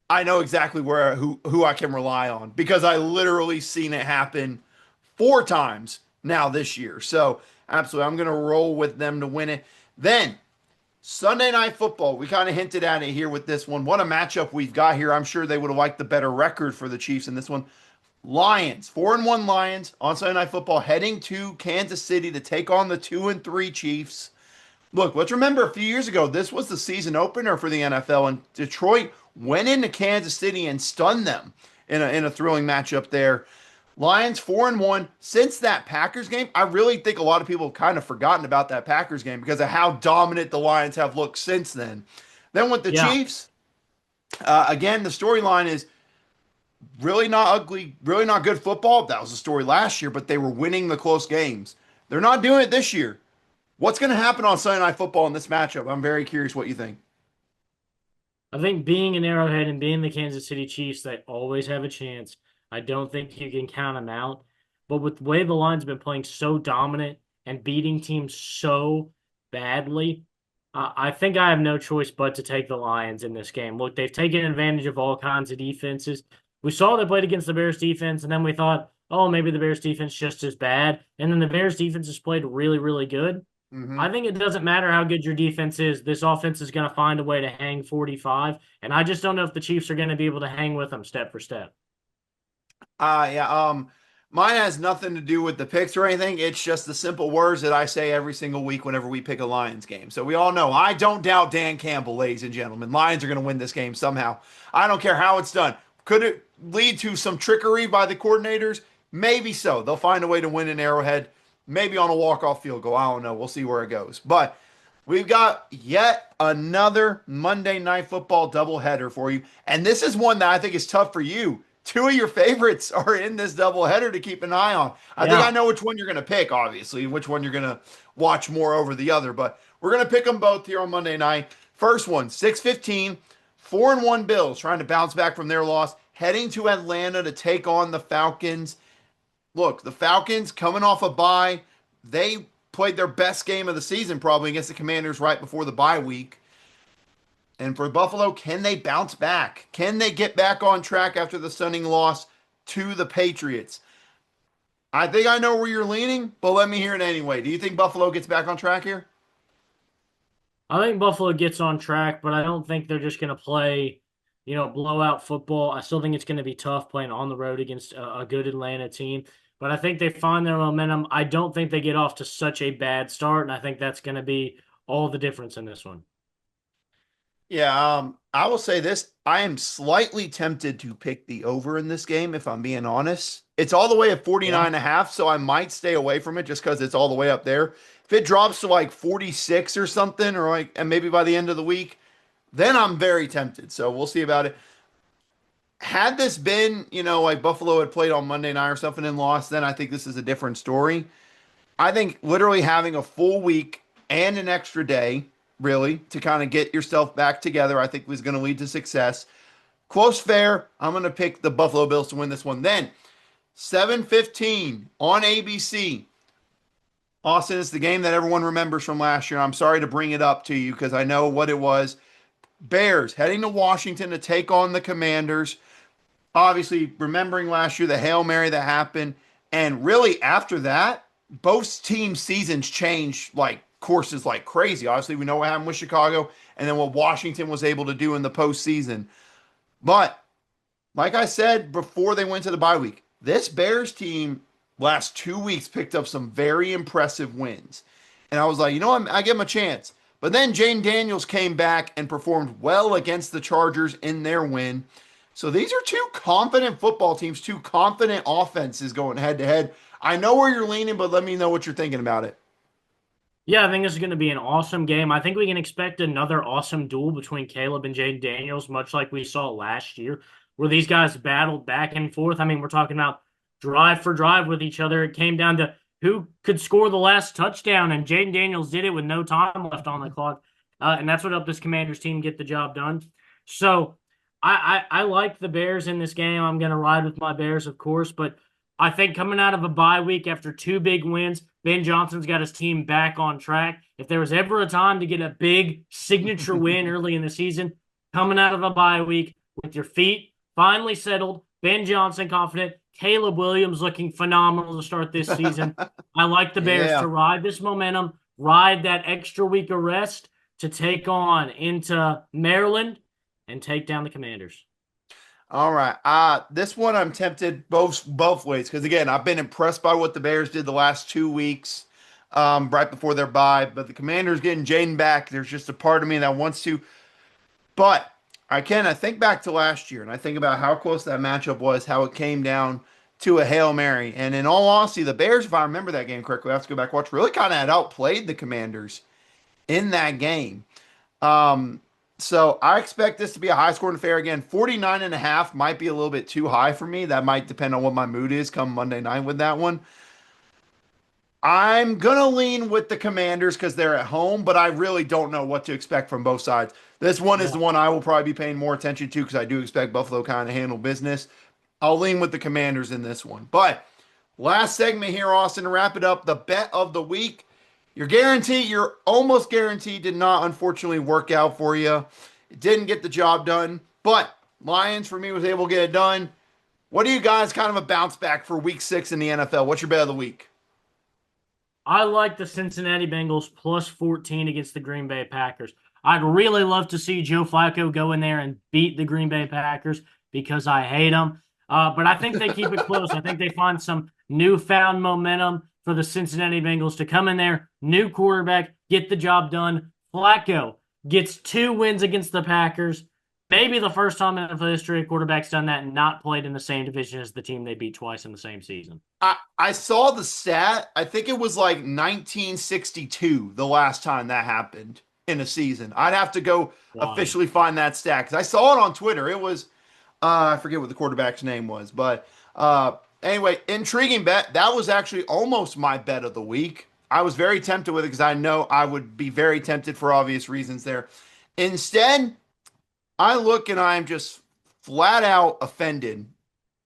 I know exactly who I can rely on because I literally seen it happen 4 times now this year. So absolutely, I'm gonna roll with them to win it. Then Sunday Night Football, we kind of hinted at it here with this one. What a matchup we've got here. I'm sure they would have liked the better record for the Chiefs in this one. Lions, 4-1 Lions on Sunday Night Football, heading to Kansas City to take on the 2-3 Chiefs. Look, let's remember a few years ago, this was the season opener for the NFL, and Detroit went into Kansas City and stunned them in a thrilling matchup there. Lions 4-1 since that Packers game. I really think a lot of people have kind of forgotten about that Packers game because of how dominant the Lions have looked since then. Then with the Yeah. Chiefs, again, the storyline is really not ugly, really not good football. That was the story last year, but they were winning the close games. They're not doing it this year. What's going to happen on Sunday Night Football in this matchup? I'm very curious what you think. I think being an Arrowhead and being the Kansas City Chiefs, they always have a chance. I don't think you can count them out. But with the way the Lions have been playing so dominant and beating teams so badly, I think I have no choice but to take the Lions in this game. Look, they've taken advantage of all kinds of defenses. We saw they played against the Bears defense, and then we thought, oh, maybe the Bears defense just as bad. And then the Bears defense has played really, really good. Mm-hmm. I think it doesn't matter how good your defense is. This offense is going to find a way to hang 45, and I just don't know if the Chiefs are going to be able to hang with them step for step. Yeah. Mine has nothing to do with the picks or anything. It's just the simple words that I say every single week whenever we pick a Lions game. So we all know I don't doubt Dan Campbell, ladies and gentlemen. Lions are going to win this game somehow. I don't care how it's done. Could it lead to some trickery by the coordinators? Maybe so. They'll find a way to win in Arrowhead, maybe on a walk-off field goal. I don't know. We'll see where it goes. But we've got yet another Monday Night Football doubleheader for you. And this is one that I think is tough for you. Two of your favorites are in this doubleheader to keep an eye on. I think I Yeah. know which one you're going to pick, obviously, which one you're going to watch more over the other. But we're going to pick them both here on Monday night. First one, 6:15, 4-1 Bills trying to bounce back from their loss, heading to Atlanta to take on the Falcons. Look, the Falcons coming off a bye. They played their best game of the season probably against the Commanders right before the bye week. And for Buffalo, can they bounce back? Can they get back on track after the stunning loss to the Patriots? I think I know where you're leaning, but let me hear it anyway. Do you think Buffalo gets back on track here? I think Buffalo gets on track, but I don't think they're just going to play, blowout football. I still think it's going to be tough playing on the road against a good Atlanta team, but I think they find their momentum. I don't think they get off to such a bad start, and I think that's going to be all the difference in this one. Yeah, I will say this. I am slightly tempted to pick the over in this game, if I'm being honest. It's all the way at 49 Yeah. and a half, so I might stay away from it just because it's all the way up there. If it drops to like 46 or something, or like, and maybe by the end of the week, then I'm very tempted. So we'll see about it. Had this been, like Buffalo had played on Monday night or something and lost, then I think this is a different story. I think literally having a full week and an extra day, really, to kind of get yourself back together, I think was going to lead to success. Close fair. I'm going to pick the Buffalo Bills to win this one. Then 7:15 on ABC. Austin, it's the game that everyone remembers from last year. I'm sorry to bring it up to you because I know what it was. Bears heading to Washington to take on the Commanders. Obviously, remembering last year the Hail Mary that happened. And really, after that, both teams' seasons changed like courses like crazy. Obviously, we know what happened with Chicago and then what Washington was able to do in the postseason. But like I said before they went to the bye week, this Bears team last 2 weeks picked up some very impressive wins. And I was like, I give them a chance. But then Jane Daniels came back and performed well against the Chargers in their win. So these are two confident football teams, two confident offenses going head to head. I know where you're leaning, but let me know what you're thinking about it. Yeah, I think this is going to be an awesome game. I think we can expect another awesome duel between Caleb and Jaden Daniels, much like we saw last year, where these guys battled back and forth. I mean, we're talking about drive for drive with each other. It came down to who could score the last touchdown, and Jaden Daniels did it with no time left on the clock. And that's what helped this Commanders team get the job done. So I like the Bears in this game. I'm going to ride with my Bears, of course, but I think coming out of a bye week after two big wins, Ben Johnson's got his team back on track. If there was ever a time to get a big signature win early in the season, coming out of a bye week with your feet finally settled, Ben Johnson confident, Caleb Williams looking phenomenal to start this season. I like the Bears to Yeah. ride this momentum, ride that extra week of rest to take on into Maryland and take down the Commanders. All right. This one I'm tempted both ways because again, I've been impressed by what the Bears did the last 2 weeks, right before their bye. But the Commanders getting Jaden back, there's just a part of me that wants to. But I think back to last year and I think about how close that matchup was, how it came down to a Hail Mary. And in all honesty, the Bears, if I remember that game correctly, I have to go back and watch, really kind of had outplayed the Commanders in that game. Um, so I expect this to be a high scoring affair again. 49.5 might be a little bit too high for me. That might depend on what my mood is come Monday night with that one. I'm gonna lean with the Commanders because they're at home, but I really don't know what to expect from both sides. This one is Yeah. the one I will probably be paying more attention to because I do expect Buffalo kind of handle business. I'll lean with the Commanders in this one. But last segment here, Austin, to wrap it up, the bet of the week. You're almost guaranteed did not unfortunately work out for you. It didn't get the job done, but Lions for me was able to get it done. What do you guys kind of a bounce back for week 6 in the NFL? What's your bet of the week? I like the Cincinnati Bengals plus 14 against the Green Bay Packers. I'd really love to see Joe Flacco go in there and beat the Green Bay Packers because I hate them. But I think they keep it close. I think they find some newfound momentum for the Cincinnati Bengals to come in there, new quarterback, get the job done. Flacco gets 2 wins against the Packers. Maybe the first time in the history a quarterback's done that and not played in the same division as the team they beat twice in the same season. I saw the stat. I think it was like 1962 the last time that happened in a season. I'd have to go Wild. officially find that stat because I saw it on Twitter. It was I forget what the quarterback's name was, but anyway, intriguing bet. That was actually almost my bet of the week. I was very tempted with it because I know I would be very tempted for obvious reasons there. Instead, I look and I'm just flat out offended.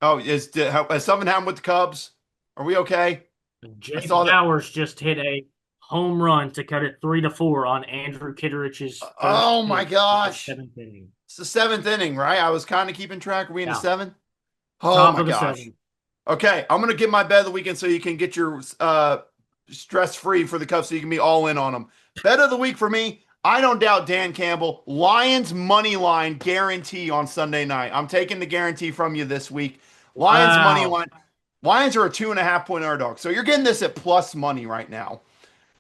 Oh, has something happened with the Cubs? Are we okay? I Jake saw that. Bowers just hit a home run to cut it 3-4 on Andrew Kitterich's first Oh my pitch of the gosh. seventh inning. It's the seventh inning, right? I was kind of keeping track. Are we in the Yeah, seventh? Oh top my of the gosh. seventh. Okay, I'm gonna get my bet of the weekend so you can get your stress free for the Cubs, so you can be all in on them. Bet of the week for me. I don't doubt Dan Campbell. Lions money line guarantee on Sunday night. I'm taking the guarantee from you this week. Lions money Wow. line. Lions are a 2.5 point underdog, so you're getting this at plus money right now.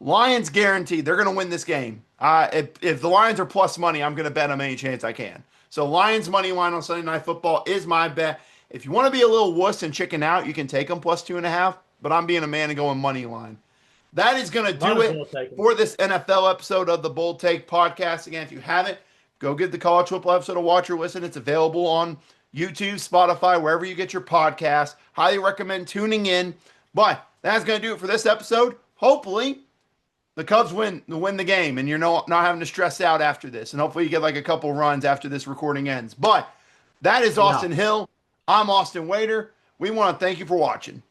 Lions guaranteed they're going to win this game. If the Lions are plus money, I'm going to bet them any chance I can. So Lions money line on Sunday Night Football is my bet. If you want to be a little wuss and chicken out, you can take them plus 2.5. But I'm being a man and going money line. That is going to Might do as it well take him. for this NFL episode of the Bold Take Podcast. Again, if you haven't, go get the college football episode of Watch or Listen. It's available on YouTube, Spotify, wherever you get your podcast. Highly recommend tuning in. But that's going to do it for this episode. Hopefully, the Cubs win the game, and you're not having to stress out after this. And hopefully, you get like a couple runs after this recording ends. But that is Yeah. Austin Hill. I'm Austin Wader. We want to thank you for watching.